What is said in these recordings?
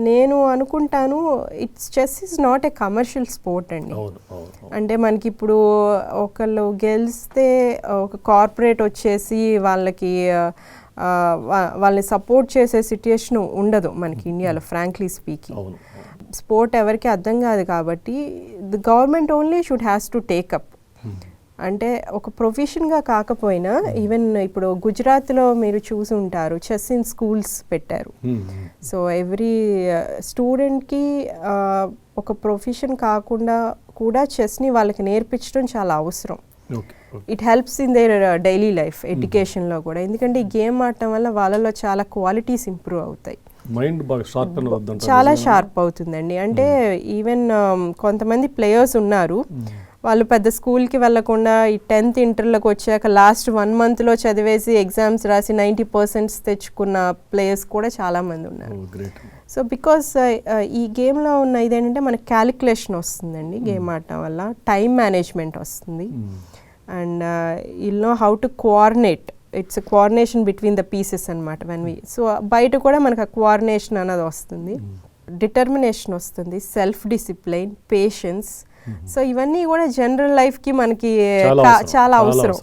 నేను అనుకుంటాను chess is not a commercial sport అండి. అంటే మనకి ఇప్పుడు ఒకళ్ళు గెలిస్తే ఒక కార్పొరేట్ వచ్చేసి వాళ్ళని సపోర్ట్ చేసే సిట్యుయేషన్ ఉండదు మనకి ఇండియాలో, ఫ్రాంక్లీ స్పీకింగ్. స్పోర్ట్ ఎవరికి అర్థం కాదు కాబట్టి the government only should has to take up. అంటే ఒక ప్రొఫెషన్గా కాకపోయినా ఈవెన్ ఇప్పుడు గుజరాత్లో మీరు చూసి ఉంటారు, చెస్ ఇన్ స్కూల్స్ పెట్టారు. సో ఎవ్రీ స్టూడెంట్కి ఒక ప్రొఫెషన్ కాకుండా కూడా చెస్ని వాళ్ళకి నేర్పించడం చాలా అవసరం. It helps in their daily life, ఎడ్యుకేషన్లో కూడా. ఎందుకంటే ఈ గేమ్ ఆడటం వల్ల వాళ్ళలో చాలా క్వాలిటీస్ ఇంప్రూవ్ అవుతాయి, మైండ్ బాగా షార్ప్ చాలా షార్ప్ అవుతుందండి. అంటే ఈవెన్ కొంతమంది ప్లేయర్స్ ఉన్నారు, వాళ్ళు పెద్ద స్కూల్కి వెళ్ళకుండా ఈ 10th ఇంటర్లోకి వచ్చాక లాస్ట్ 1 monthలో చదివేసి ఎగ్జామ్స్ రాసి 90% తెచ్చుకున్న ప్లేయర్స్ కూడా చాలామంది ఉన్నారు. సో బికాస్ ఈ గేమ్లో ఉన్న ఇదేంటంటే మనకి క్యాలిక్యులేషన్ వస్తుందండి గేమ్ ఆడటం వల్ల, టైం మేనేజ్మెంట్ వస్తుంది, and will know how to coordinate. It's coordination between the pieces అనమాట. సో బయట కూడా మనకు ఆ కోఆర్డినేషన్ అన్నది వస్తుంది, డిటర్మినేషన్ వస్తుంది, సెల్ఫ్ డిసిప్లైన్, పేషెన్స్. సో ఇవన్నీ కూడా జనరల్ లైఫ్కి మనకి చాలా అవసరం.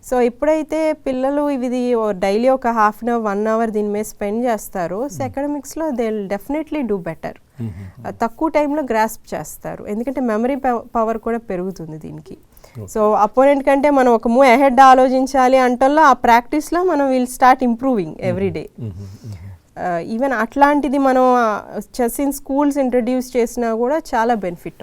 సో ఎప్పుడైతే పిల్లలు ఇది డైలీ ఒక 1/2 hour 1 hour దీని మీద స్పెండ్ చేస్తారో అకాడమిక్స్లో they will definitely do better. తక్కువ టైంలో గ్రాస్ప్ చేస్తారు, ఎందుకంటే మెమరీ పవర్ కూడా పెరుగుతుంది దీనికి. సో అపోనెంట్ కంటే మనం ఒక మూవ్ అహెడ్ ఆలోచించాలి అంటల్లో ఆ ప్రాక్టీస్లో మనం will start improving every day. Even అట్లాంటిది మనం చెస్ ఇన్ స్కూల్స్ ఇంట్రడ్యూస్ చేసినా కూడా చాలా బెనిఫిట్ అవుతుంది.